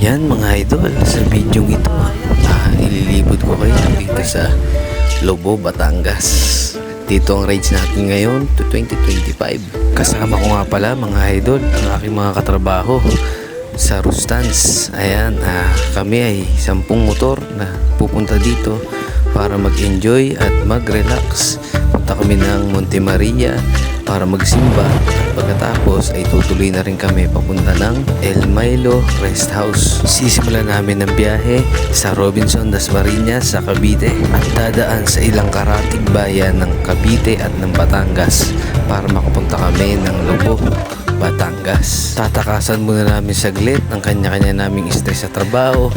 Yan mga idol, sa video ito, ililibot ko kayo dito sa Lobo, Batangas. Dito ang rides natin ngayon to 2025. Kasama ko nga pala mga idol, ang aking mga katrabaho sa Rustans. Ayan, kami ay 10 motor na pupunta dito para mag-enjoy at mag-relax. Punta kami ng Monte Maria para magsimba at pagkatapos ay tutuloy na rin kami papunta ng El Milo Rest House. Sisimulan namin ang biyahe sa Robinson Dasmariñas sa Cavite at dadaan sa ilang karatig bayan ng Cavite at ng Batangas para makapunta kami ng Lobo, Batangas. Tatakasan muna namin saglit ang kanya-kanya naming stress sa trabaho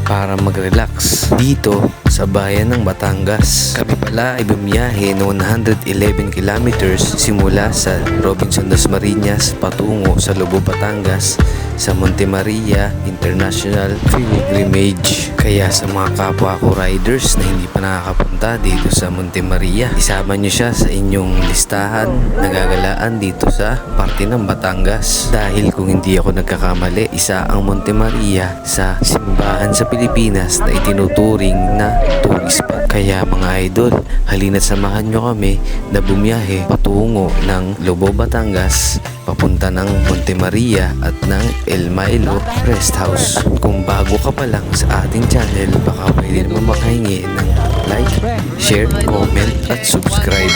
para mag-relax dito sa bayan ng Batangas. Kami pala ay bumiyahe ng 111 kilometers simula sa Robinson Dasmariñas patungo sa Lobo, Batangas sa Monte Maria International Pilgrimage. Kaya sa mga kapwa ko riders na hindi pa nakakapunta dito sa Monte Maria, isama nyo siya sa inyong listahan na gagalaan dito sa parte ng Batangas. Dahil kung hindi ako nagkakamali, isa ang Monte Maria sa simbahan sa Pilipinas na itinuturing na tourist spot. Kaya mga idol, halina't samahan nyo kami na bumiyahe patungo ng Lobo, Batangas papunta ng Monte Maria at ng El Milo Rest House. At kung bago ka pa lang sa ating channel, baka pwede naman makahingi ng like, share, comment at subscribe.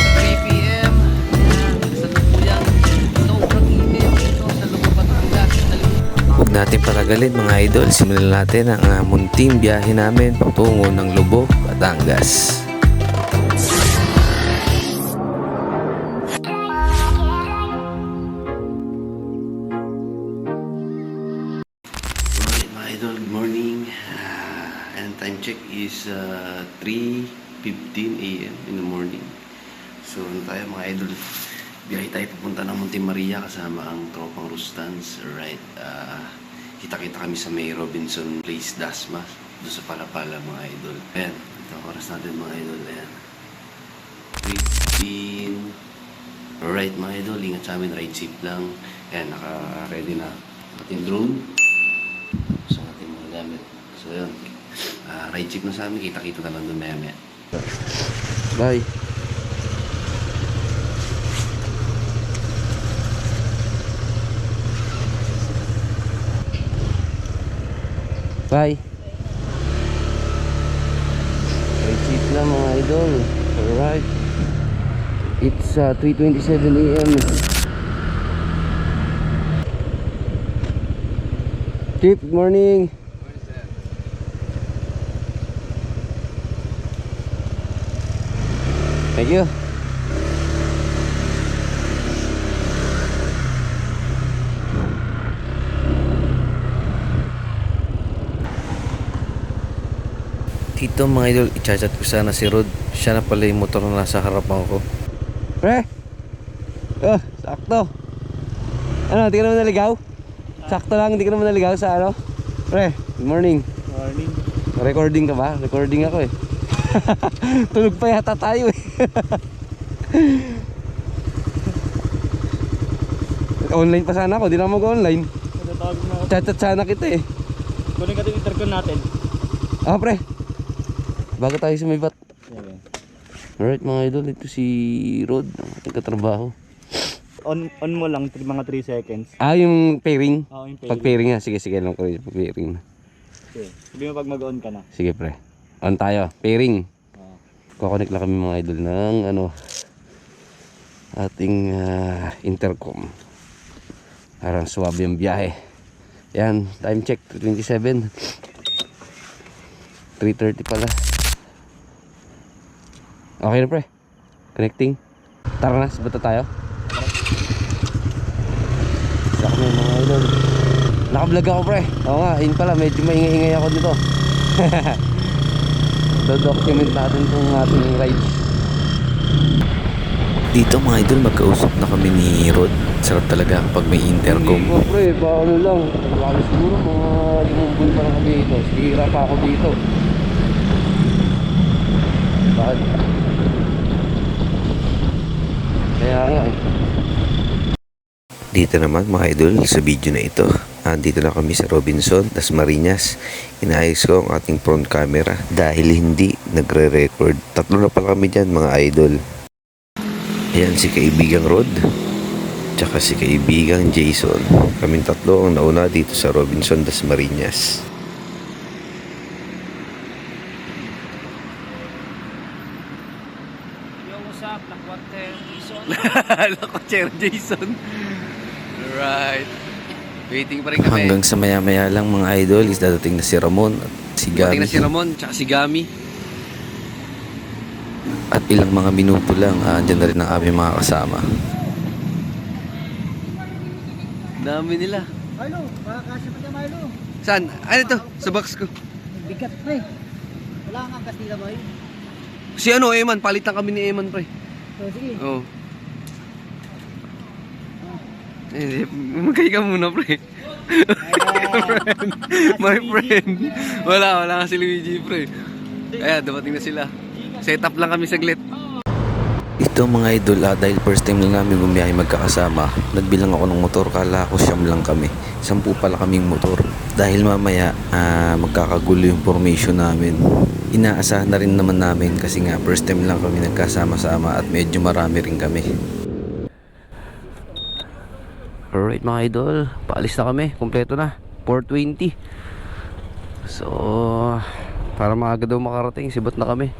Huwag natin patagalin mga idol, simulan natin ang munting biyahe namin patungo ng Lobo, Batangas. Good morning, and time check is 3:15 a.m. in the morning. So ano tayo mga idol, biyahe tayo pupunta ng Monte Maria kasama ang tropang Rustans. Right, kita-kita kami sa may Robinson Place, Dasma, doon sa Palapala mga idol. Ayan, ito ang oras natin mga idol. Ayan, 3:15. Alright mga idol, ingat sa amin, ride safe lang. Ayan, naka-ready na ating drone. So yun, ride check na sa amin, kita-kita na lang doon maya-maya. Bye! Bye! Ride check na mga idol. Alright, it's 3:27 a.m. Chip, good morning! Thank you. Dito mga idol, i-chat ko sana si Rod. Siya na pala yung motor na nasa harapan ko. Pre! Oh, sakto. Ano, di ka naman naligaw? Sakto lang, di ka naman naligaw sa ano? Pre, good morning. Morning. Recording ka ba? Recording ako eh. Tulog pa yata tayo eh. Online pa sana ako, di na mag-online. Chat-chat sana kita eh. Kunin ka yung intercom natin. Pre, bago tayo sumibat. Okay. Alright mga idol, ito si Rod, nagkatrabaho. On mo lang, mga 3 seconds. Yung pairing? Oo, yung pairing. Pag pairing nga, sige lang ko yung pairing. Okay. Sabi mo pag mag-on ka na. Sige pre, on tayo, pairing. Kukonek lang kami mga idol ng ating intercom. Parang suwabe yung biyahe. Yan, time check 27. 3:30 pala. Okay na pre, connecting. Tara na, sabata tayo. Isa kami mga idol. Nakablog ako pre. Oo nga, yun pala, medyo maingay-ingay ako dito. Do-document natin itong ating ride. Dito mga idol, magkausap na kami ni Rod. Sarap talaga pag may intercom. Hindi ko pre, paano lang. Baka siguro mga lumubun pa lang kami dito. Sira pa ako dito. Bakit? Kaya nga eh. Dito naman mga idol, sa video na ito, andito na kami sa Robinson, Dasmariñas. Inaayos ko ang ating front camera dahil hindi nagre-record. 3 na pala kami dyan mga idol. Ayan si kaibigang Rod, tsaka si kaibigang Jason. Kaming 3 ang nauna dito sa Robinson, Dasmariñas. Lakotser Jason. Alright. Waiting pa rin kami. Hanggang sa maya-maya lang mga idol is dadating na si Ramon at si Gami. Dating na si Ramon, tsaka si Gami. At ilang mga minuto lang, andyan na rin ang aming mga kasama. Dami nila. Milo, makakasya pa niya Milo. Saan? Ano ito? Sa box ko. Bigat pre. Wala kang Kastila boy. Si ano, Eman. Palitan kami ni Eman, pre. So sige. Oo. Eh, magkay ka muna, pre. My friend. Wala nga si Luigi, pre. Kaya, dumating na sila. Set up lang kami saglit. Ito mga idol, dahil first time lang namin bumiyahe magkakasama, nagbilang ako ng motor, kala ko 9 lang kami. 10 pala kaming motor. Dahil mamaya, magkakagulo yung formation namin. Inaasahan na rin naman namin kasi nga first time lang kami nagkasama-sama at medyo marami rin kami. Alright mga idol, paalis na kami, kompleto na, 4:20. So, para maaga daw makarating, sibot na kami.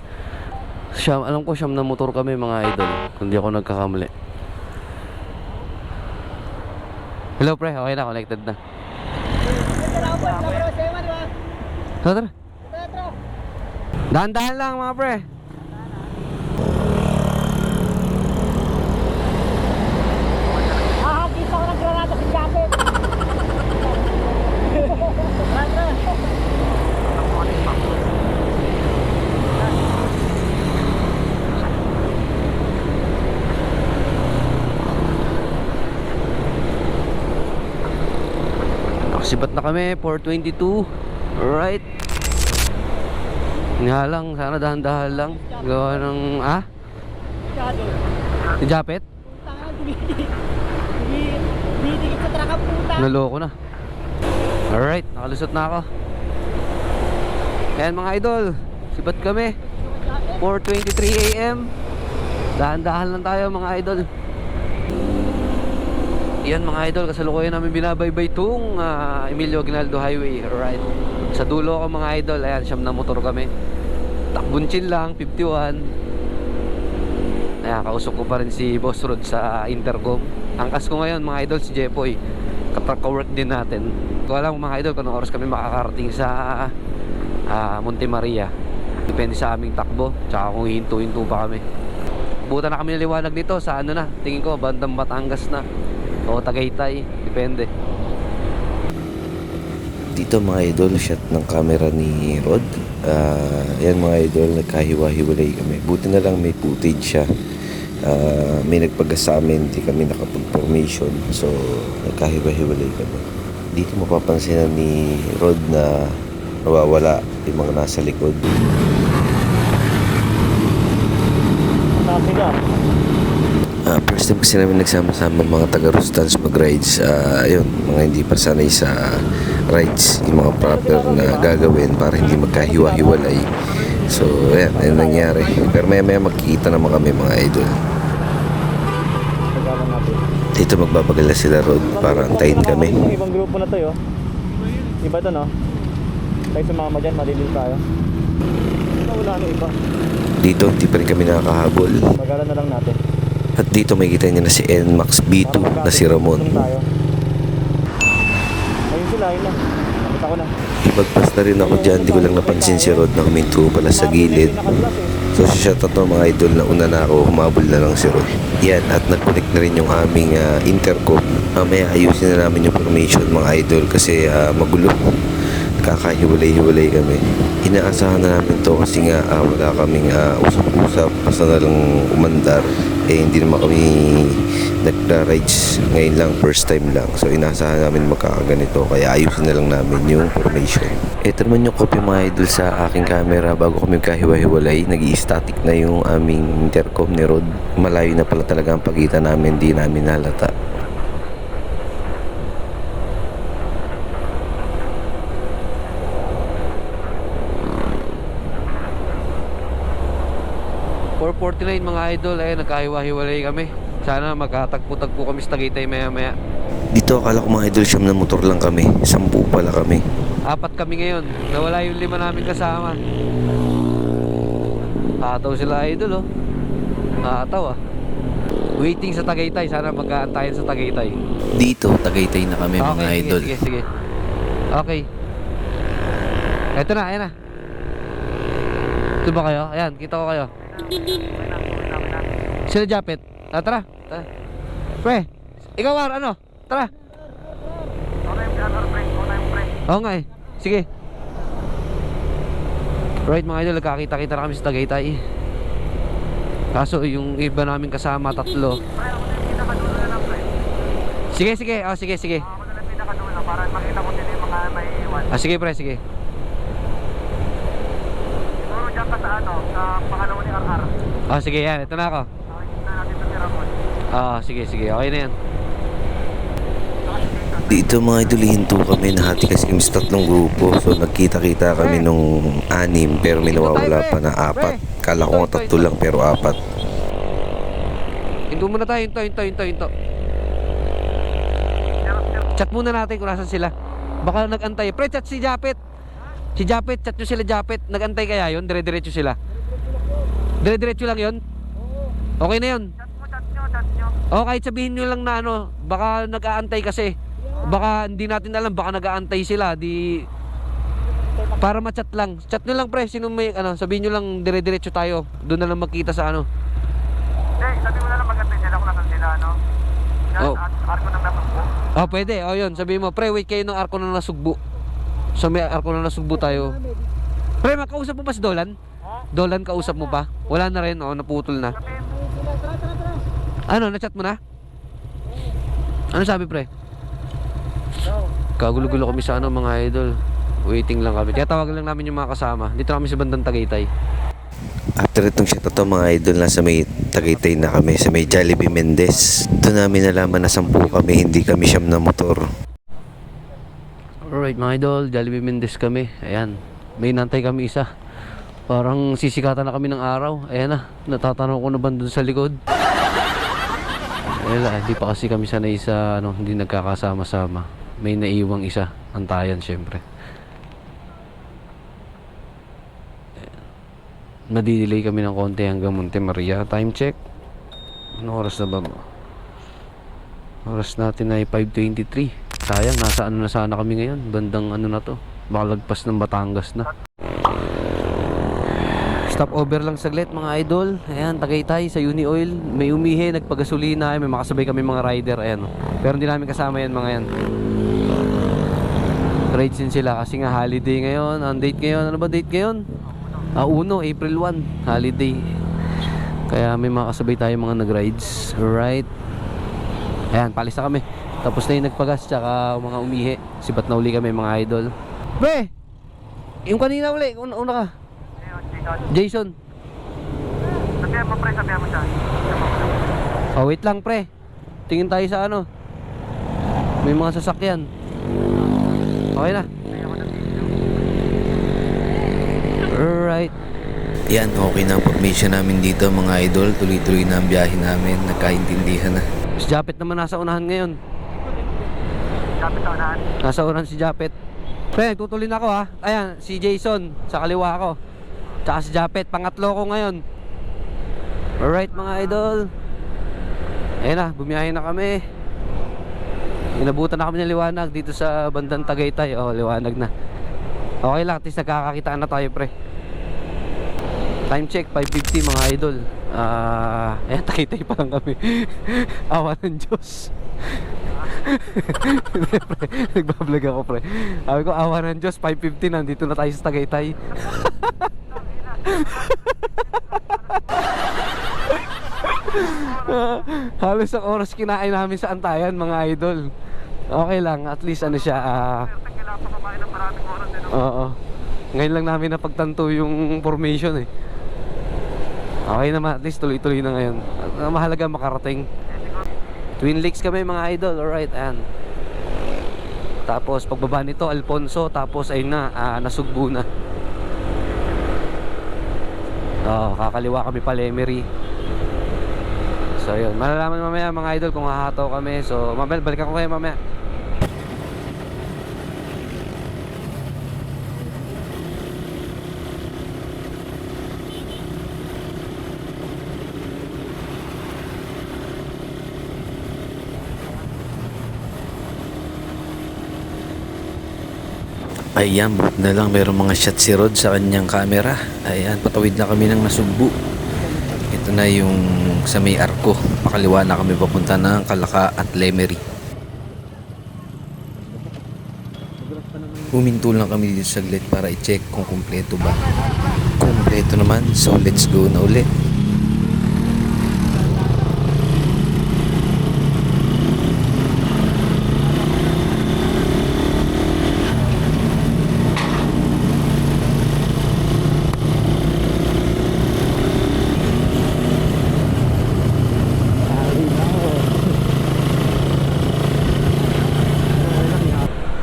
Alam ko 9 na motor kami mga idol, kung di ako nagkakamali. Hello pre, okay na, connected na. Tara. Dahan-dahan lang mga pre. Kita ko ng granada sa jacket. Nakasibat na kami, 4:22. Alright. Nga lang, sana dahan-dahan lang. Gawa ng, Si Japet? Tangan dumidikit sa truck ang puta. Naloko na. Alright, nakalusot na ako. Ayan mga idol, sibat kami, 4:23 AM. Dahan-dahan lang tayo mga idol. Yan mga idol, kasalukuyan namin binabaybay itong Emilio Aguinaldo Highway. Alright, sa dulo ako mga idol. Ayan, 9 na motor kami. Takbon chill lang, 51. Ayan, kausap ko pa rin si Boss Rod sa intercom. Angkas ko ngayon mga idol si Jepoy, kawork din natin. Kung alam mga idol kung anong oras kami makakarating sa Monte Maria, depende sa aming takbo, tsaka kung hinto-hinto pa kami. Buta na kami naliwanag nito sa ano na, tingin ko bandang Batangas na o Tagaytay, depende. Dito mga idol, shot ng camera ni Rod. Yan mga idol, nagkahiwa-hiwalay kami. Buti na lang may footage siya. May nagpagas sa amin, hindi kami nakapag-formation. So, nagkahiwa-hiwalay kami. Dito mapapansin ni Rod na nawawala yung mga nasa likod. Sabi ka. First time kasi namin nagsama-sama mga taga-Rustans mag-rides. Ayun, mga hindi pa sanay sa rides, yung mga proper na gagawin para hindi magkahiwa-hiwalay. So, ayan, ayun nangyari. Pero maya-maya magkikita naman kami mga idol. Dito magbabagal na sila Rod para antayin kami. Yung ibang grupo na to yo. Iba to no? Tayo sumama dyan, malilil tayo. Wala na iba. Dito hindi pa rin kami nakakahabol. Pagalan na lang natin. At dito may kita niya na si NMAX B2 na si Ramon. Ayun sila, ayun na. Nakita ko na. Ibagpas na rin ako dyan, di ko lang napansin si Rod na huminto pala sa gilid. So siya tato mga idol na una na ako, humabol na lang si Rod. Yan, at nag-connect na rin yung aming intercom. Mamaya ayusin na namin yung formation mga idol kasi magulo. Kakahiwalay-hiwalay kami. Inaasahan na namin to kasi nga wala kaming usap-usap, basta na lang umandar. Hindi naman kami nagda-rides ngayon lang, first time lang. So inaasahan namin magkakaganito, kaya ayusin na lang namin yung formation. Ito naman yung copy mga idol sa aking camera bago kami kahiwa-hiwalay. Nag-i-static na yung aming intercom ni Rod. Malayo na pala talaga ang pagitan namin, di namin halata. 4:49 mga idol, ayun, nagkahiwa-hiwalay kami. Sana magkatagpo-tagpo kami sa Tagaytay maya-maya. Dito akala ko mga idol, 9 na motor lang kami. 10 pala kami. 4 kami ngayon. Nawala yung 5 namin kasama. Nakataw sila idol oh. Nakataw ah. Waiting sa Tagaytay. Sana magkaantayan sa Tagaytay. Dito, Tagaytay na kami mga Okay, idol. sige. Okay. Eto na, ayan na. Ito ba kayo? Ayan, kita ko kayo. Sila Japet. Tara. Pre, ikaw War, ano? Tara. Oo nga eh. Sige. Right mga idol, nagkakita-kita na kami sa Tagaytay. Kaso yung iba namin kasama, 3. Sige. Oh, sige. Para makita ko din yung mga may iwan. Sige pre, sige. Siguro dyan ka sa ano, sa pangalawa ni RR. Sige yan, ito na ako. Nakikita natin sa Tiramon. Sige, okay na yan. Dito mga idol, hinto kami. Nahati kasi kami sa 3 grupo. So nagkita-kita kami nung 6, pero may nawawala pa na 4. Kala ko nga 3 lang pero 4. Hinto muna tayo, hinto. Chat muna natin kung nasan sila. Baka nag-antay. Pre, chat si Japet. Si Japet, chat nyo sila Japet. Nag-antay kaya yun? Dire-diretso sila. Dire-diretso lang yun? Okay na yun. Chat nyo. O kahit sabihin nyo lang na ano, baka nag-aantay kasi. Baka hindi natin alam, baka nag-aantay sila. Para ma-chat lang. Chat nyo lang pre, sino may ano, sabihin nyo lang dire-diretso tayo. Doon na lang magkita sa ano. Sabi mo na lang magantay nila kung nasan sila, no? Oh. Arko ng nasugbo. Pwede. Yun. Sabihin mo, pre, wait kayo ng arko na nasugbo. So may arko na nasugbo tayo. Pre, makausap mo ba si Dolan? Dolan, kausap mo ba? Wala na rin, naputol na. Ano, na-chat mo na? Ano sabi pre? Kagulo-gulo kami sa ano mga idol. Waiting lang kami. Kaya tawagan lang namin yung mga kasama. Dito kami sa bandang Tagaytay. After itong shot to mga idol, nasa may Tagaytay na kami, sa may Jollibee Mendez. Doon namin nalaman na 10 kami, hindi kami 9 na motor. Alright mga idol, Jollibee Mendez kami. Ayan, may nantay kami isa. Parang sisikatan na kami ng araw. Ayan na, natatanaw ko na ba doon sa likod? Wala, hindi pa kasi kami sanay sa ano, hindi nagkakasama-sama. May naiwang isa, antayan syempre. Nadidelay kami ng konti hanggang Monte Maria. Time check. Ano oras na ba? Oras natin ay 5:23. Sayang, nasa ano na sana kami ngayon. Bandang ano na to, baka lagpas ng Batangas na. Stop over lang saglit mga idol. Ayan, Tagaytay sa Uni Oil. May umihi, nagpagasolina. May makasabay kami mga rider. Ayan. Pero hindi namin kasama yan mga yan. Rides din sila kasi nga holiday ngayon. Ang date ngayon, ano ba date ngayon? 1, April 1, holiday. Kaya may mga kasabay tayo mga nag-rides. Alright. Ayan, palis na kami. Tapos na yung nagpagas tsaka mga umihi. Sibat na uli kami mga idol. Pre! Yung kanina uli, una ka. Jason. Sabihan mo pre, sabihan mo siya. Wait lang pre. Tingin tayo sa ano. May mga sasakyan. Okay na. Alright. Yan, okay na ang formation namin dito mga idol. Tuloy-tuloy na ang biyahe namin. Nagkaintindihan na. Si Japet naman nasa unahan ngayon. Japet na unahan. Nasa unahan si Japet. Pre, tutuloy na ako ha. Ayan, si Jason sa kaliwa ko. Tsaka si Japet, pangatlo ko ngayon. Alright mga idol. Ayan na, bumiyahe na kami. Inabutan na kami ng liwanag dito sa bandang Tagaytay. Liwanag na. Okay lang, at least nagkakakitaan na tayo pre. Time check, 5:50 mga idol. Ayan, Tagaytay pa lang kami. Awa ng Diyos. Pre, nagbablog ako pre. Sabi ko, awa ng Diyos, 5:50 nandito na tayo sa Tagaytay. Halos ang oras kinain namin sa antayan mga idol. Okay lang, at least ano siya oo. Ngayon lang namin napagtanto yung formation eh. Okay naman, at least tuloy-tuloy na ngayon. Mahalaga makarating. Twin Lakes kami mga idol, alright, and tapos pagbaba nito Alfonso, tapos ayun na, Nasugbu na. Kakaliwa kami pa Lemery. So yun, malalaman mamaya mga idol kung hahataw kami. So balikan ko kayo mamaya. Ayan, buti na lang mayroong mga shot si Rod sa kanyang camera. Ayan, patawid na kami ng Nasugbu. Ito na yung sa may arko. Pakaliwa na kami papunta ng Kalaka at Lemery. Huminto lang kami dito saglit para i-check kung kumpleto ba. Kumpleto naman, so let's go na ulit.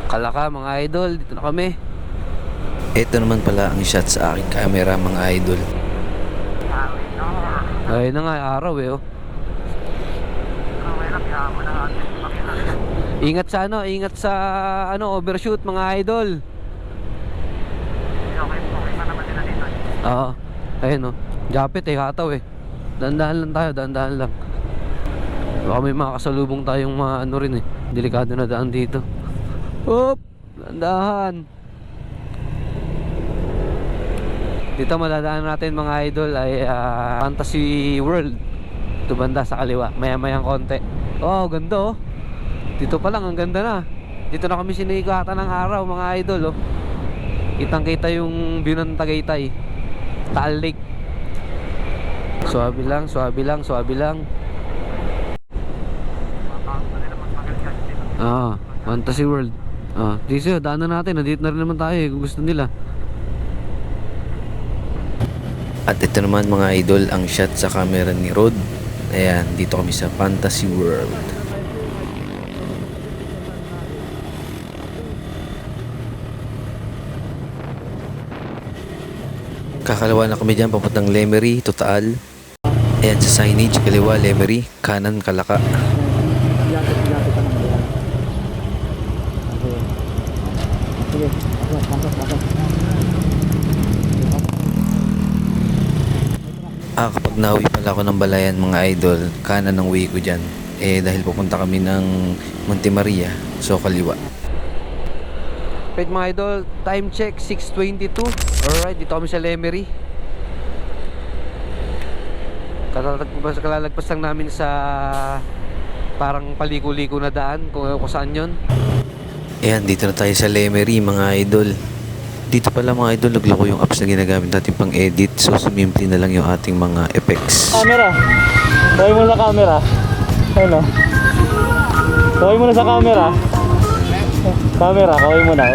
Kalaka mga idol, dito na kami. Ito naman pala ang shot sa aking camera mga idol. Ayun na nga, araw eh oh. Ingat sa overshoot mga idol. Oo, ayun oh. Japit eh, hataw eh. Dahan-dahan lang tayo, dahan-dahan lang. Baka may mga kasalubong tayong mga ano rin eh. Delikado na daan dito. Oop! Dahan-dahan. Dito madadaan natin mga idol ay Fantasy World. Ito banda sa kaliwa, maya-mayang konti. Oh, ganda oh. Dito pa lang, ang ganda na. Dito na kami sinikatan ng araw mga idol oh. Kitang-kita yung view ng Tagaytay, Taal Lake. Suwabe lang, suwabe lang, suwabe lang. Fantasy World. Dito daanan natin, nandito na rin naman tayo kung gusto nila. At ito naman mga idol ang shot sa camera ni Rod. Ayan, dito kami sa Fantasy World. Kakalawa na kami dyan papuntang Lemery, Total. Ayan sa signage, kaliwa Lemery, kanan Kalaka. Kapag nauwi pala ako ng Balayan mga idol, kanan ang uwi ko dyan. Dahil pupunta kami ng Monte Maria, so kaliwa. Wait mga idol, time check 6:22. Alright, dito kami sa Lemery. Kalalagpas lang namin sa parang paliko-liko na daan, kung saan yun. Ayan, dito na tayo sa Lemery mga idol. Dito pala mga idol, nagloko yung apps na ginagamit natin pang edit. So sumimple na lang yung ating mga effects. Camera. Kaway mo sa camera. Ayun o. Kaway mo na sa camera. Camera, kaway mo na.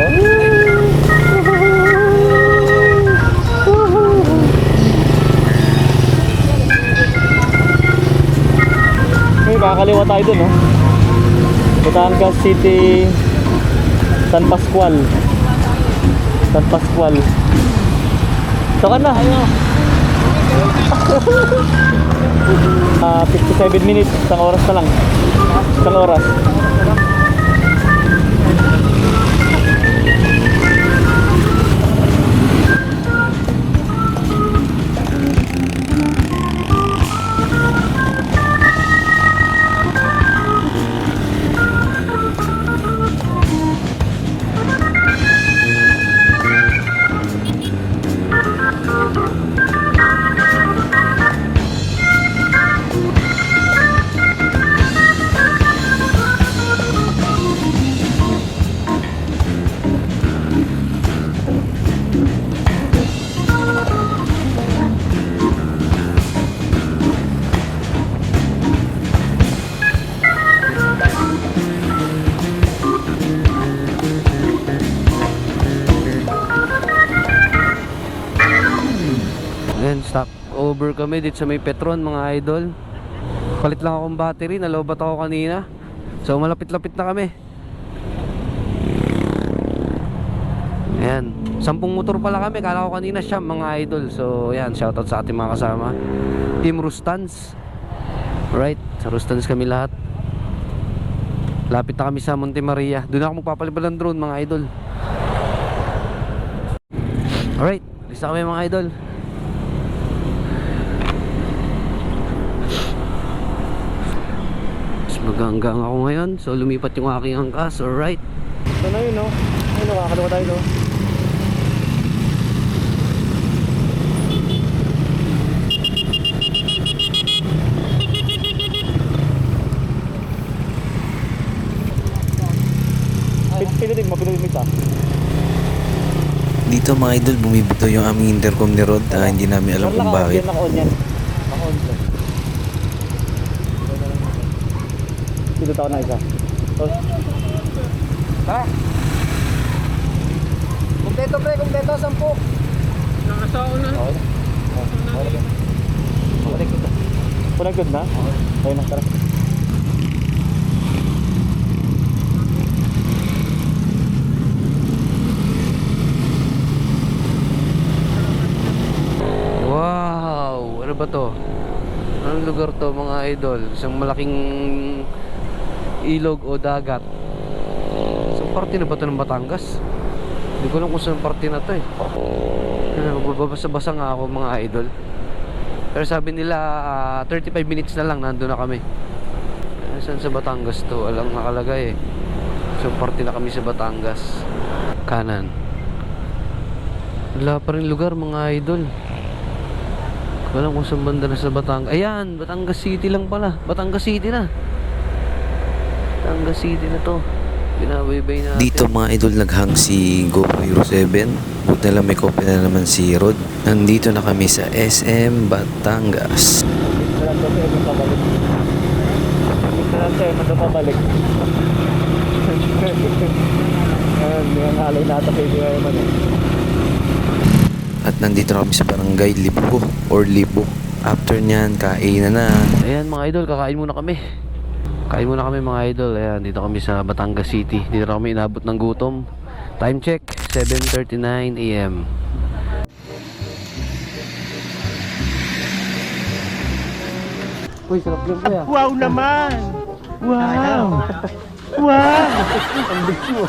Okay, kakaliwa tayo dun o. Batangas City, San Pascual. San Pascual. Ito ka na. 57 minutes. Isang oras na lang. Isang oras. Stop over kami dito sa may Petron mga idol. Palit lang akong battery, nalobat ako kanina. So malapit-lapit na kami. Ayan, 10 motor pala kami. Kala ko kanina siya mga idol. So ayan, shoutout sa ating mga kasama, Team Rustans. Right, sa Rustans kami lahat. Lapit na kami sa Monte Maria. Doon ako magpapalipad ng drone mga idol. Alright, lista kami mga idol. Mas maganggang ako ngayon. So lumipat yung aking angkas. Alright. Ito na yun, no? Ayun, nakakalawa tayo, no? Pinutin mo ka. Dito mga idol, bumibito yung aming intercom ni Rod. Hindi namin alam kung bakit. Naka-on yan. Naka-on siya. Dito tao na isa. Tara. Kumpleto pre, kumpleto, 10. Nakasao na. Connected na? Ayun na, tara. Wow! Ano ba to? Anong lugar to mga idol? Isang malaking ilog o dagat. Isang parte na ba to ng Batangas? Hindi ko alam kung saan parte na to eh. Magbabasa-basa nga ako mga idol. Pero sabi nila 35 minutes na lang nandun na kami. Saan sa Batangas to? Alang nakalagay eh. Isang parte na kami sa Batangas. Kanan. Wala pa rin lugar mga idol. Wala kung saan banda na sa Batangas. Ayan, Batangas City lang pala. Batangas City na. Batangas City na to. Binabaybay natin. Dito mga idol, naghang si GoPro Hero 7. Buti na lang may copy na naman si Rod. Nandito na kami sa SM Batangas. Salam ko sa'yo, pabalik. Salam sa'yo, pabalik. Ayan, yung halay natin kayo naman eh. At nandito na kami sa barangay Libo or Libo. After nyan, kainan na. Ayan mga idol, kakain muna kami. Kain muna kami mga idol. Ayan, dito kami sa Batangas City. Dito na kami inabot ng gutom. Time check, 7:39 AM. Uy, sarap yung kuya. Wow naman! Wow! Wow! Ang big mo.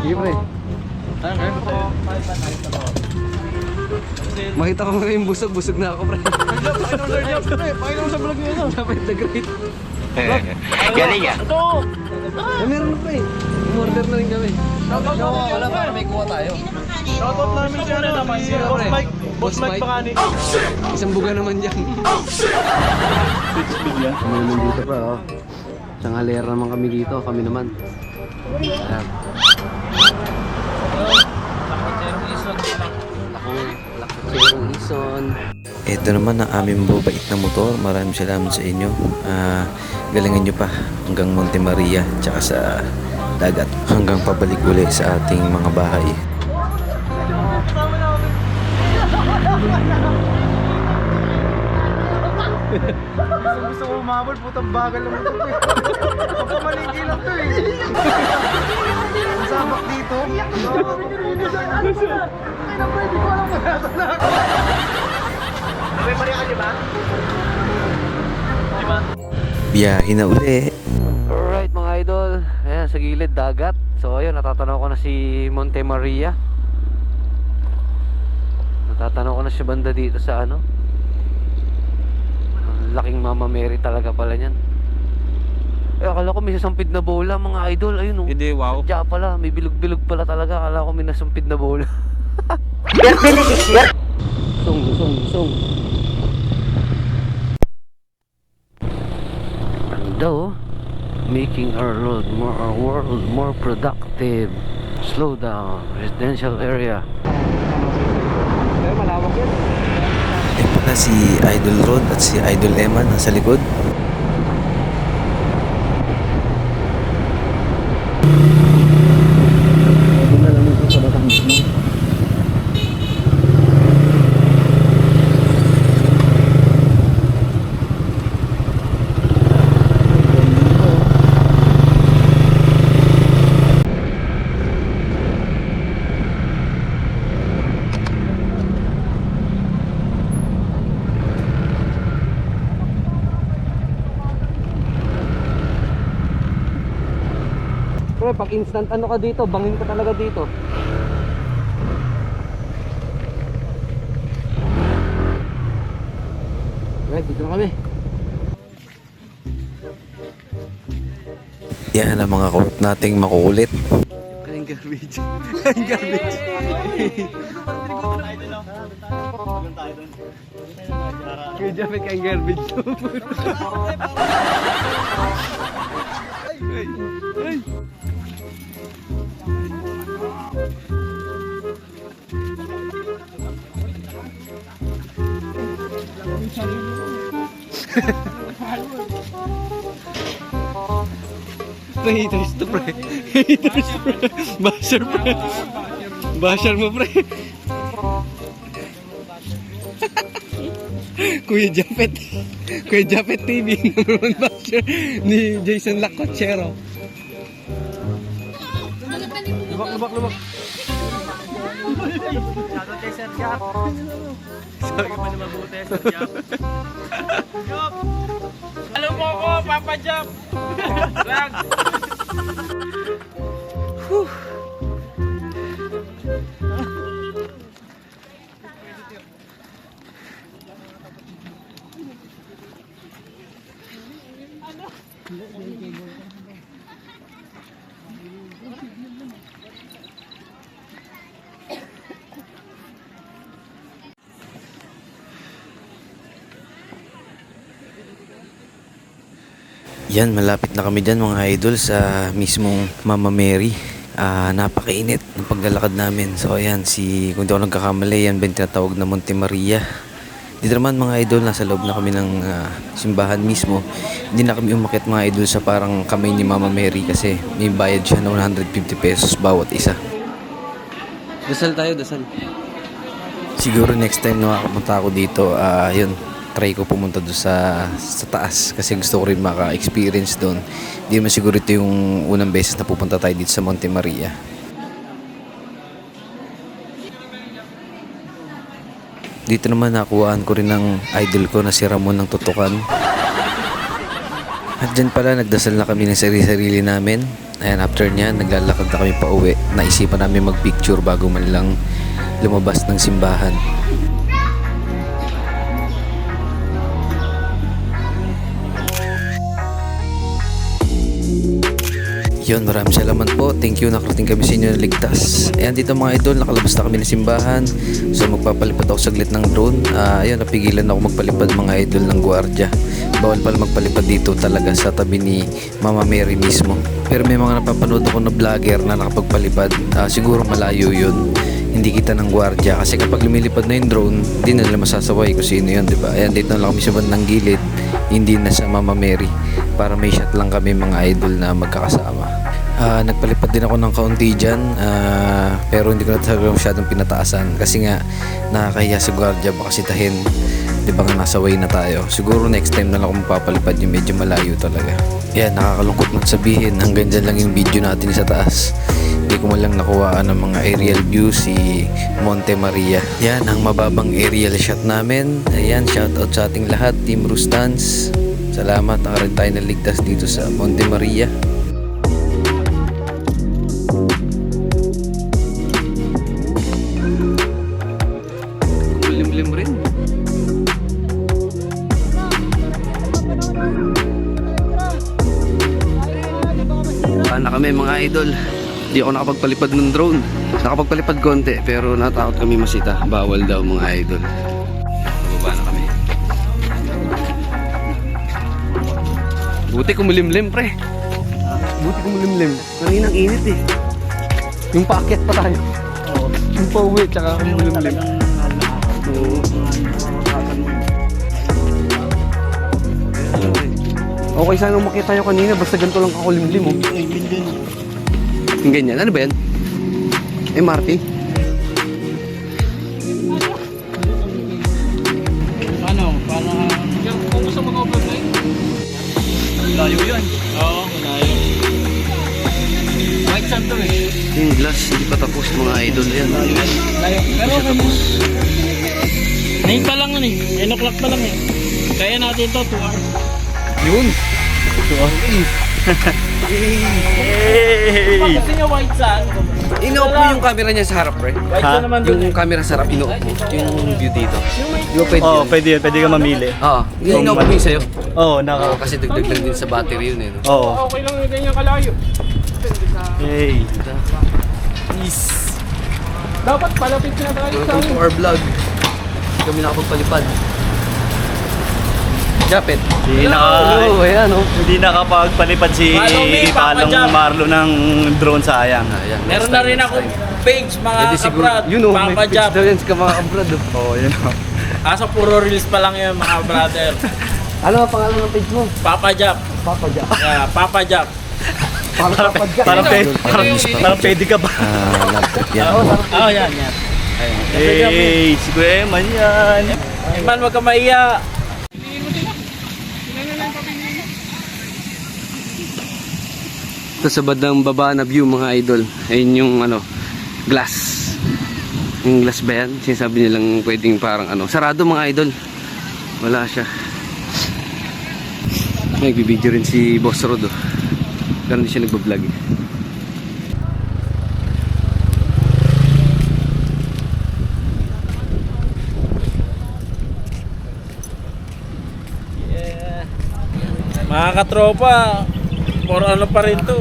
Sige pre. Makita ko ngayon busog na ako pre. Pakita mo sa vlog niyo. Dapat the great. Galing ah. Ito! Meron na pre. Umorder na rin kami. Wala pa, may kuha tayo. Shoutout namin si ano naman, si Boss Mike. Boss Mike Pakani. Isang buga naman dyan. Kami naman dito pa oh. Isang halera naman kami dito. Kami naman. Ayan. Lakot Ison. Ito naman ang aming bubait na motor. Maraming salamat sa inyo. Galingan nyo pa hanggang Monte Maria tsaka sa dagat. Hanggang pabalik uli sa ating mga bahay. Gusto ko umabol, putang bagal naman ito eh. Papamalingki lang to eh. Ang sabak dito. Biyahe na uli. Alright mga idol. Ayan sa gilid dagat. So ayun, natatanaw ko na si Monte Maria. Natatanaw ko na siya banda dito sa ano. Laking Mama Mary talaga pala niyan. Akala ko may sasampid na bola mga idol. Ayun oh. Hindi, wow. Sadya pala, may bilog-bilog pala talaga. Akala ko may nasampid na bola. Sung. Ganda oh. Making our world more productive. Slow down. Residential area. Malawak yan. Pala si Idol Rod at si Idol Eman nasa likod. pag instant ano ka dito, bangin ka talaga dito. Right, dito na kami. Yan ang mga quote nating makukulit. Ang garbage. Ang garbage. Kuya Japet kang garbage. Pre, haters to pre. Haters pre. Basher pre. Basher mo pre. Kuya Japet. Kuya Japet TV. Number 1 basher ni Jason Lacochero. Lubak, lubak, lubak. Shoutout kay Sir Jack. Sabi pa na mabuti, Sir Jack. Jop! Alam mo ako, Papa Jop! Vlog! Yan, malapit na kami dyan mga idol sa mismong Mama Mary. Napakainit ng paglalakad namin. So ayan, kung di ako nagkakamali, yan ba yung tinatawag na Monte Maria. Dito naman mga idol, nasa loob na kami ng simbahan mismo. Hindi na kami umakyat mga idol sa parang kamay ni Mama Mary kasi may bayad siya na 150 pesos bawat isa. Dasal tayo, dasal. Siguro next time na makapunta ako dito, yun, try ko pumunta doon sa taas kasi gusto ko rin maka-experience doon. Hindi naman siguro ito yung unang beses na pupunta tayo dito sa Monte Maria. Dito naman nakuhaan ko rin ng idol ko na si Ramon ng Tutukan. At dyan pala nagdasal na kami ng sarili-sarili namin. Ayan, after niya naglalakad na kami pa uwi. Naisipan namin magpicture bago man lang lumabas ng simbahan. Yun, maraming salamat po. Thank you, nakarating kami sa inyo na ligtas. Ayan, dito mga idol, nakalabas na kami ng simbahan. So magpapalipad ako saglit ng drone. Ayun, napigilan ako magpalipad mga idol ng gwardiya. Bawal pala magpalipad dito talaga sa tabi ni Mama Mary mismo. Pero may mga napapanood ako na vlogger na nakapagpalipad. Siguro malayo yun. Hindi kita ng gwardiya kasi kapag lumilipad na yung drone, hindi na nila masasaway kung sino yun, diba? Ayan, dito na lang kami sa bandang gilid, hindi na sa Mama Mary, para may shot lang kami mga idol na magkakasama. Nagpalipad din ako ng kaunti dyan, pero hindi ko na talaga masyadong pinataasan kasi nga nakakahiya sa gwardiya, baka sitahin, di ba nga nasa way na tayo. Siguro next time na lang ako mapapalipad yung medyo malayo talaga. Yan, nakakalungkot nang sabihin, hanggang dyan lang yung video natin sa taas. Hindi ko man lang nakuhaan ng mga aerial view si Monte Maria. Yan ang mababang aerial shot namin. Ayan, shoutout sa ating lahat, Team Rustans. Salamat, nakarin tayo na ligtas dito sa Monte Maria. Lim-lim rin. Na kami mga idol. Hindi ako nakapagpalipad ng drone. Nakapagpalipad konti pero natakot kami masita. Bawal daw mga idol. Baba na kami. Buti kumulimlim pre. Buti kumulimlim. Kanginang init eh. Yung paakyat pa tayo. Yung pauwi tsaka kumulimlim. Okay, sana umakit tayo kanina basta ganito lang kakulimlim oh. Yung ganyan, ano ba yan? MRT? Paano? Kung gusto mag-overnight? Layo yan. Oo, layo. Mike Santo eh. Yung glass, hindi pa tapos mga idol yan. Layo. Pero tapos. Ngayon pa lang eh. 9 o'clock pa lang eh. Kaya natin to 2 hours. Yun! 2 hours. Gusto niyo white sand? Inuupo yung camera niya sa harap, pre. White sand naman dun. Yung camera sa harap, inuupo. Yung view dito. Di ba pwede Oo, yun? pwede yun. Pwede ka mamili. Oo. Yung inuupo yung sa'yo. Oo, Oo, kasi dagdag lang din sa battery yun eh. No? Oo. Okay lang yung ganyan kalayo. Hey. Peace. Dapat palapit na tayo sa Welcome to our vlog. Kami nakapagpalipad. Japet. Ayan oh. Hindi nakapagpalipad si Follow me, Papa Palong Jam. Marlo ng drone, sayang. Ayan. Meron na rin akong page mga Pwede siguro, kabrad. yun oh, may Papa page Jam. daw yan ka mga kabrad oh. Oo, yun o. Asa puro reels pa lang yun mga brother. Ano ang pangalan ng page mo? Papa Jam. Papa Jam. Yeah, Papa Jam. Parang pwede ka ba? Love trip yan. Oh, yan. Hey, si Kuya Eman yan. Man, wag ka maiya. Ito sa bandang baba na view mga idol. Ayun yung ano, glass. Yung glass ba yan? Sinasabi nilang pwedeng parang ano. Sarado mga idol. Wala siya. May video rin si Boss Rod oh. Pero hindi siya nagbablog eh. Mga katropa, for ano pa rin to,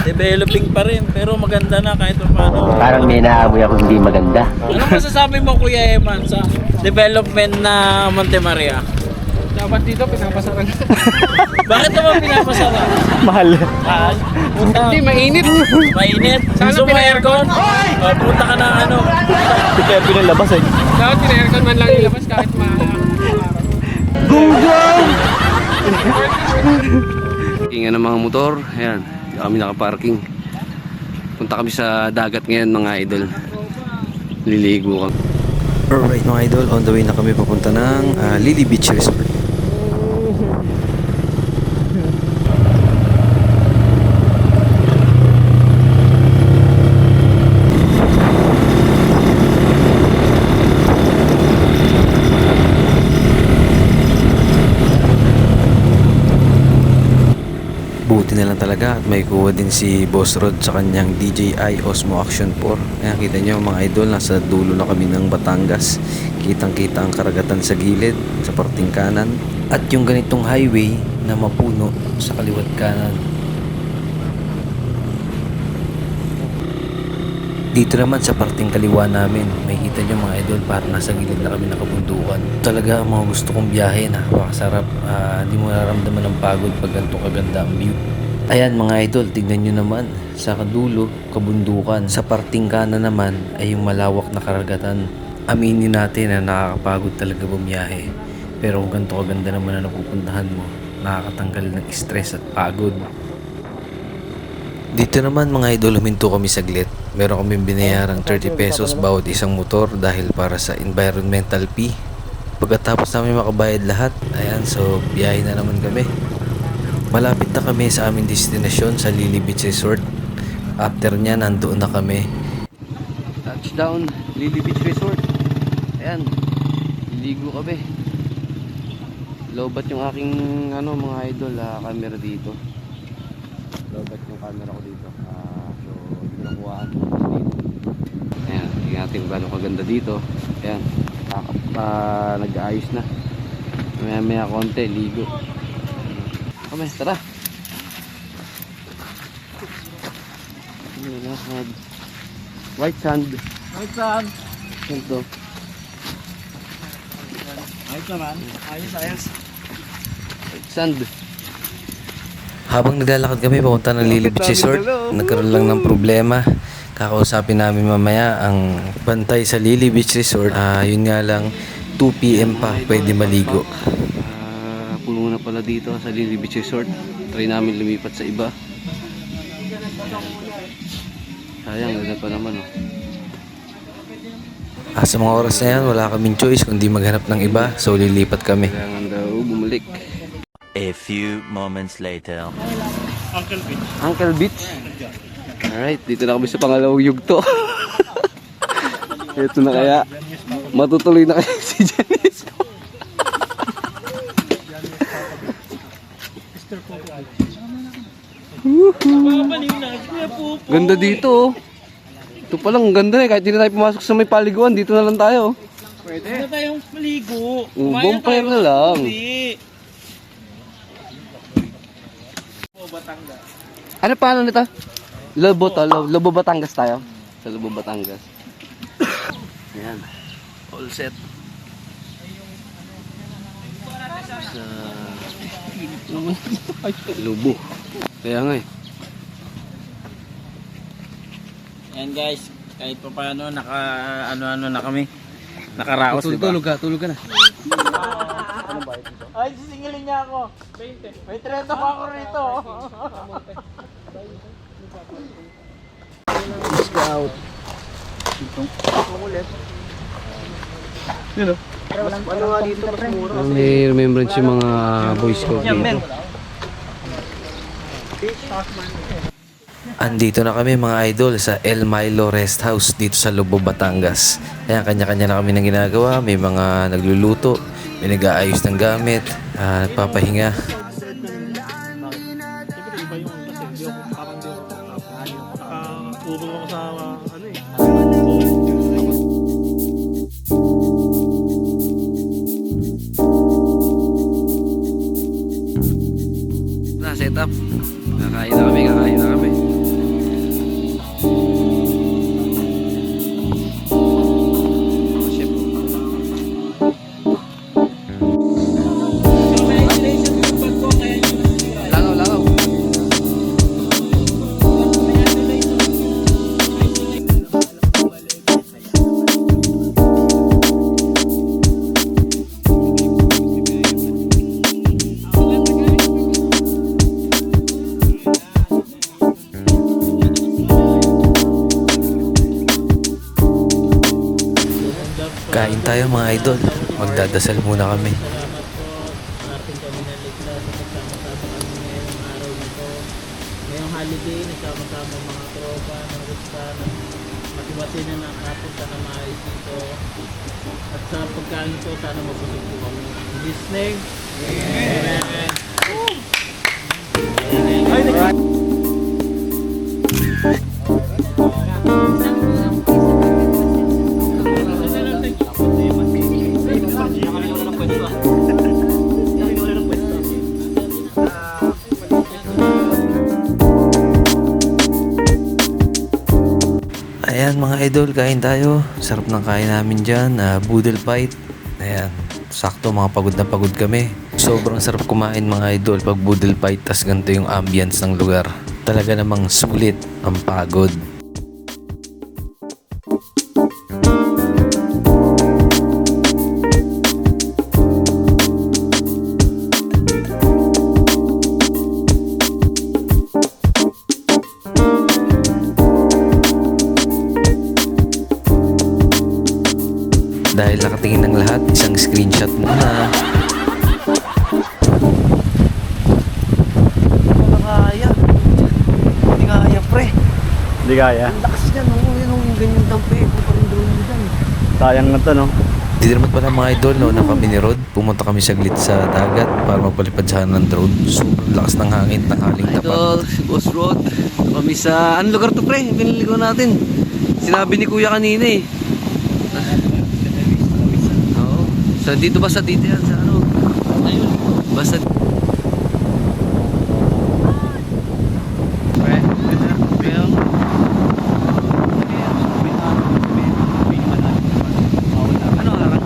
developing pa rin, pero maganda na kahit paano. Parang may naamoy ako hindi maganda. Ano masasabi mo Kuya Eman sa development na Monte Maria? Dapat dito pinapasaran. Bakit naman pinapasara? Mahal. Mahal? Hindi, mainit. Mainit? Sana Gusto mo aircon? O, punta ka na ano. Hindi kaya pinalabas eh. Dapat pina-aircon man lang ilabas kahit Parkingan ng mga motor. Ayan, hindi kami nakaparking. Punta kami sa dagat ngayon mga idol. Liligo kami. Alright mga idol, on the way na kami papunta ng Lily Beach Resort. Buti na lang talaga at may kuha din si Boss Rod sa kanyang DJI Osmo Action 4. Ayan, kita nyo mga idol, nasa dulo na kami ng Batangas. Kitang kita ang karagatan sa gilid, sa parting kanan. At yung ganitong highway na mapuno sa kaliwat kanan. Dito naman sa parting kaliwa namin, may kita nyo mga idol, parang nasa gilid na kami nakabundukan. Talaga ang mga gusto kong biyahe, napakasarap. Hindi mo nararamdaman ng pagod pag ganito kaganda ang view. Ayan mga idol, tignan nyo naman, sa kadulo, kabundukan. Sa parting kanan naman ay yung malawak na karagatan. Aminin natin na nakakapagod talaga bumiyahe. Pero kung ganito kaganda naman na napupuntahan mo, nakakatanggal ng stress at pagod. Dito naman mga idol, huminto kami saglit. Meron kami binayarang 30 pesos bawat isang motor dahil para sa environmental fee. Pagkatapos namin makabayad lahat, ayan, so biyahe na naman kami. Malapit na kami sa aming destinasyon sa Lily Beach Resort. After nya, nandoon na kami. Touchdown, Lily Beach Resort. Ayan, ligo kami. Lobat yung aking ano mga idol, camera dito. Lobat yung camera ko dito. So, hindi ko nakuhaan dito. Ayan, tingnan natin gano'ng kaganda dito. Ayan, nag-aayos na. Maya konti, ligo. Kami, tara. White sand. White sand. Ito. Ayos naman. Ayos. White sand. Habang naglalakad kami papunta ng Lily Beach Resort, nagkaroon lang ng problema. Kakausapin namin mamaya ang bantay sa Lily Beach Resort. Yun nga lang, 2 PM pa pwede maligo. Puno na pala dito sa Lily Beach Resort. Try namin lumipat sa iba. Sayang, ganda pa naman oh. Sa mga oras na yan, wala kaming choice kundi maghanap ng iba. So lilipat kami. Kailangan daw bumalik. A few moments later. Uncle Beach. Alright, dito na kami sa pangalawang yugto. Ito na kaya. Matutuloy na kaya si Janice. Babaliw na. Kuya Pupo. Ganda dito oh. Ito palang ganda eh. Kahit hindi na tayo pumasok sa may paliguan, dito na lang tayo. Pwede na tayong maligo. Bonfire na lang. Hindi. Batangas. Ano paano nito? Lobo Batangas tayo. Sa Lobo Batangas. Ayan. All set. Sa Lobo. Kaya nga eh. Yan guys, kahit pa paano naka ano na kami. Nakaraos, di ba? Tulog ka na. Ay, sisingilin niya ako. 20. May 30 pa ako rito. Scout. Itong ulit. Yun o. Ano nga dito mas mura? May remembrance yung mga Boy Scout dito. Andito na kami mga idol sa El Milo Rest House dito sa Lobo, Batangas. Ayan, kanya-kanya na kami nang ginagawa. May mga nagluluto, may nag-aayos ng gamit, nagpapahinga. Na set up. Kakain na kami. Langaw. Kain tayo mga idol. Magdadasal muna kami. Ngayong holiday, nagkakasama mga tropa, mga gusta, matiwasi na nakapunta na maayos dito. At sa pagkain ko, sana mabusog po kami. In His name, Amen. Ayan mga idol, kain tayo. Sarap ng kain namin dyan. Boodle fight. Ayan, sakto mga pagod na pagod kami. Sobrang sarap kumain mga idol pag boodle fight. Tas ganito yung ambience ng lugar. Talaga namang sulit ang pagod. Dahil nakatingin ng lahat, isang screenshot muna. Kaya. Hindi kaya pre. Hindi kaya. Ang lakas niyan o. Yan o yung ganyan dampi. Parang drone mo dyan. Sayang na to, no? Hindi naman pala mga idol, no, na kami ni Rod. Pumunta kami saglit sa dagat para magpalipad sana ng drone. Sobrang lakas ng hangin, tanghaling tapat. Idol, si Boss Rod. Kami sa... Anong lugar to pre? Piniligo natin. Sinabi ni Kuya kanina eh. Oo. Sa dito ba sa dito yan? Sa ano? Ayun. Basta... Pre? Pre? Ano harang?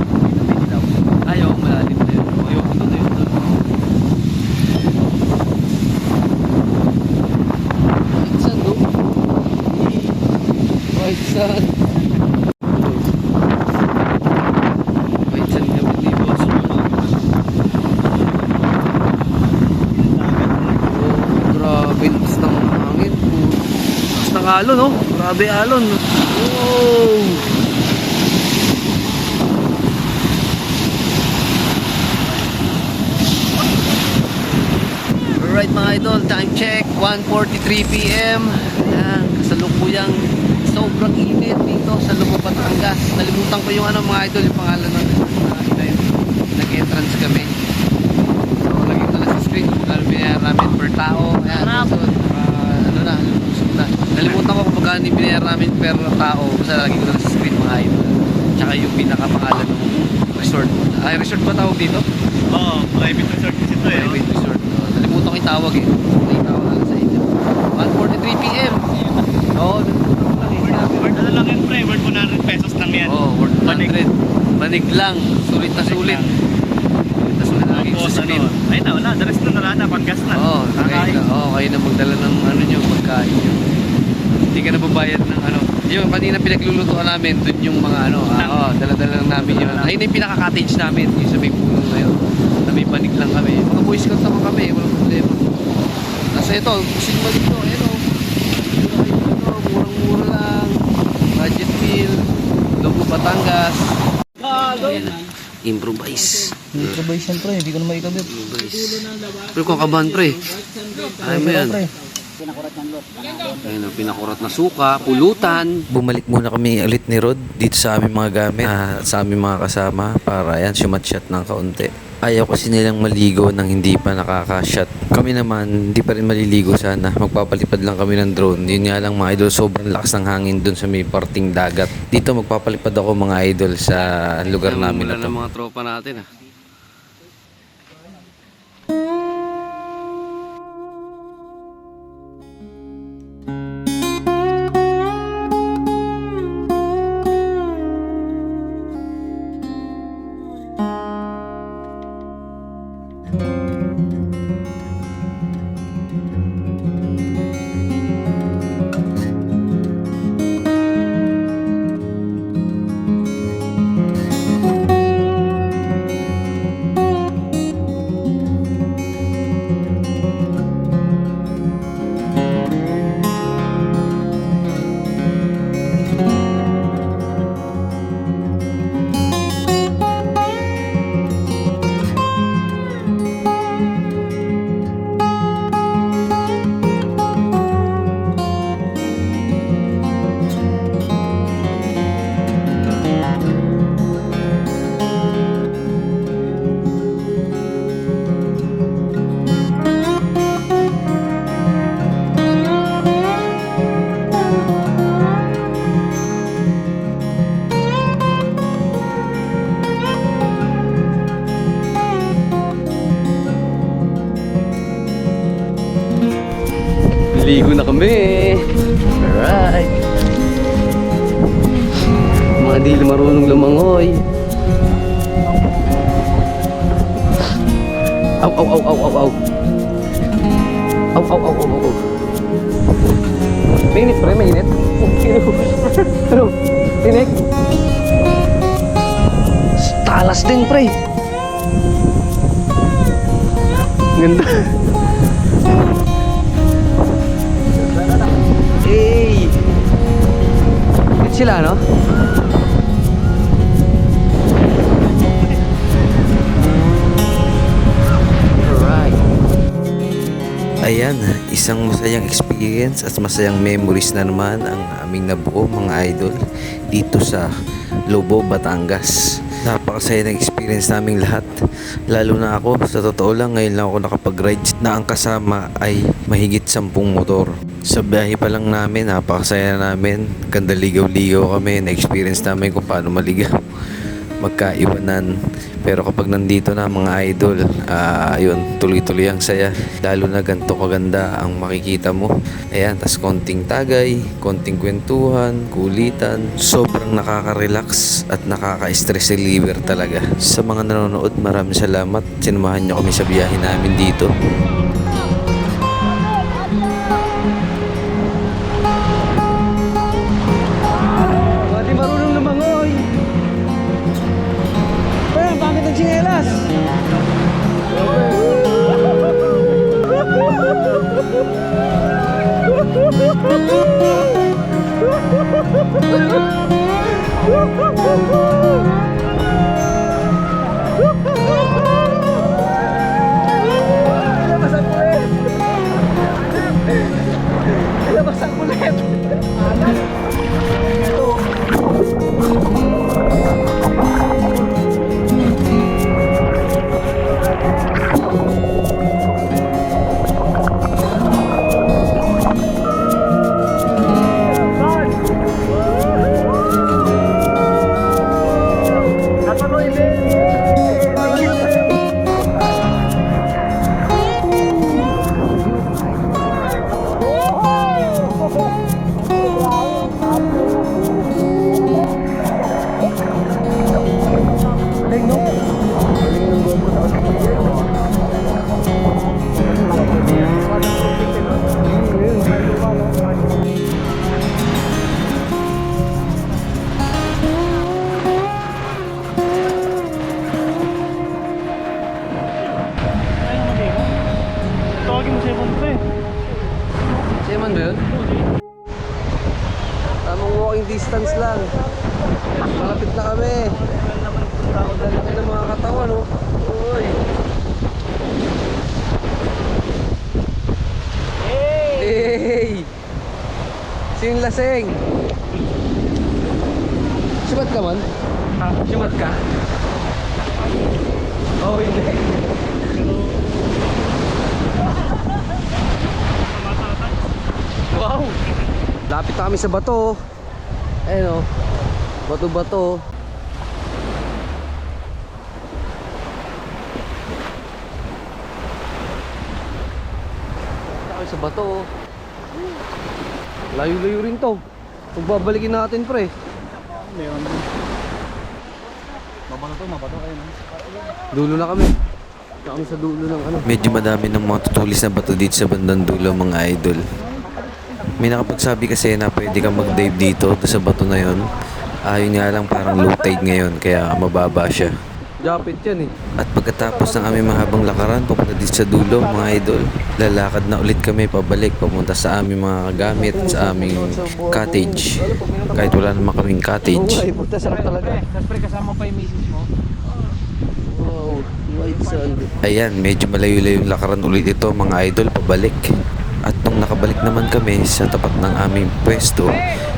Ayaw, malalim na yun. Ayaw, doon na yun. Saan doon? White sand. White sand kami ni Boss. Oh, grabe. Lakas ng hangin. Lakas ng alon, oh. Grabe alon. Oh. Alright mga idol, time check 1:43 PM. Ayan, kasalukuyang sobrang init dito sa Lobo, Batangas. Nalimutan ko yung ano mga idol, yung pangalan ng nag-entrance kami. So lagay ko lang sa screen kung ano binayaran namin per tao. Ayan, so, na, lumusog na. Nalimutan ko kung magkano yung binayar namin per tao. Basta lagi ko lang sa screen mga idol. Tsaka yung pinakapangalan ng resort. Ay, resort ba tawag dito? Oo, private resort kasi ito eh. Private resort. Nalimutan ko yung tawag eh. Nakita ko lang sa inyo. 1:43 PM. Oo, Worth ano lang yun pre, worth 100 pesos lang yan. oh, worth 100. Banig. Banig lang. Sulit na sulit. Sulit na sulit lagi sa Tapos screen. ano, ay na wala, the rest na wala na, paggas na. Oo, Kakain. kayo na magdala ng ano nyo, pagkain nyo. Hindi ka na babayad ng ano. Yung kanina pinaglulutuan namin, dun yung mga ano, dala-dala lang namin yun. Ayun yung pinaka-cottage namin, yung sa may puno na yun. Na may banig lang kami. Mga boy scout naman kami, walang problema. Nasa ito, kusin mo dito, ayun o. Murang-mura lang. Budget meal, Lobo Batangas. Improvise. Improvise yan pre, hindi ko na maikabit. Pero kung kabahan pre. Ay mo yan. Ayun ang pinakurat na suka, pulutan. Bumalik muna kami ulit ni Rod dito sa aming mga gamit, sa aming mga kasama para yan, sumat-shot ng kaunti. Ayaw kasi nilang maligo nang hindi pa nakaka-shot. Kami naman, hindi pa rin maliligo sana. Magpapalipad lang kami ng drone. Yun nga lang mga idol, sobrang lakas ng hangin dun sa may parting dagat. Dito magpapalipad ako mga idol sa lugar namin na to. Ng mga tropa natin ah. Ligo na kami. Alright. Mga di marunong lumangoy. Aw, aw, aw, aw, aw, aw. Aw, aw, aw, aw, aw. Mainit pre, mainit. Ano? Tinik? Talas din pre. Ganda. Hey! Dito sila, no? Alright. Ayan, isang masayang experience at masayang memories na naman ang aming nabuo mga idol dito sa Lobo, Batangas. Napakasaya ng experience naming lahat. Lalo na ako, sa totoo lang, ngayon lang ako nakapag-ride na ang kasama ay mahigit 10 motor. Sa biyahe pa lang namin, napakasaya namin. Ganda ligaw-ligaw kami, na-experience namin kung paano maligaw, magkaiwanan. Pero kapag nandito na mga idol, yun, tuloy-tuloy ang saya. Lalo na ganito kaganda ang makikita mo. Ayan, tas konting tagay, konting kwentuhan, kulitan. Sobrang nakaka-relax at nakaka-stress reliever talaga. Sa mga nanonood, maraming salamat. Sinamahan nyo kami sa biyahe namin dito. Mga di marunong lumangoy. Pero ang pangit ng tsinelas. distance lang. Malapit na kami. Lalaki ng mga katawan, no? Uy. Hey! Sing lasing. Sibat ka man? Ha? Sibat ka? Oh, hindi. Wow! Lapit na kami sa bato. Ayun, oh. Bato-bato. Lapit na kami sa bato. Layo-layo rin to. Pagbabalikin natin, pre. Dulo na kami. Kami sa dulo ng ano. Medyo madami ng mga tutulis na bato dito sa bandang dulo mga idol. May nakapagsabi kasi na pwede kang mag-dive dito sa bato na yon. Ayun nga lang parang low tide ngayon kaya mababa siya. Japit yan eh. At pagkatapos ng aming mahabang lakaran papunta dito sa dulo mga idol, lalakad na ulit kami pabalik papunta sa aming mga gamit sa aming cottage. Kahit wala naman kaming cottage. Ay, puta sarap talaga. Tapos pre, kasama pa yung misis mo. Wow, white sand. Ayan, medyo malayo-layo yung lakaran ulit ito mga idol pabalik. At nung nakabalik naman kami sa tapat ng aming pwesto,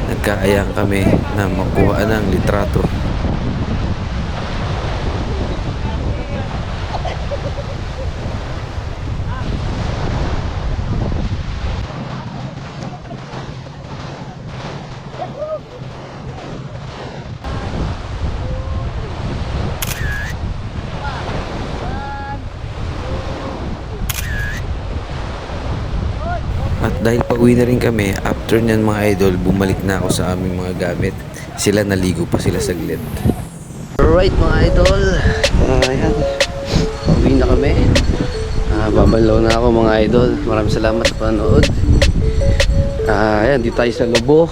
nagkaayang kami na makuha ng litrato. At dahil pauwi na rin kami, after nyan mga idol, bumalik na ako sa aming mga gamit. Sila naligo pa sila saglit. Alright mga idol. Ayan. Pauwi na kami. Babalaw na ako mga idol. Maraming salamat sa panood. Ayan, dito tayo sa Lobo,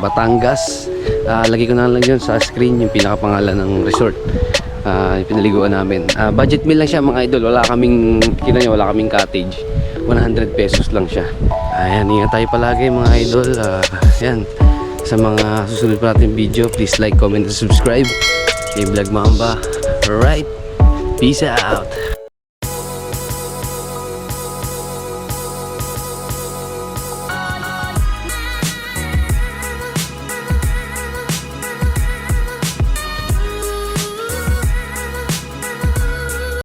Batangas. Lagi ko na lang yun sa screen yung pinakapangalan ng resort. Yung pinaliguan namin. Budget meal lang siya mga idol. Wala kaming, kita nyo, wala kaming cottage. 100 pesos lang siya. Ayan, ingat tayo palagi mga idol. Ayan, sa mga susunod pa natin video, please like, comment, and subscribe kay Vlog Mamba. Alright, peace out.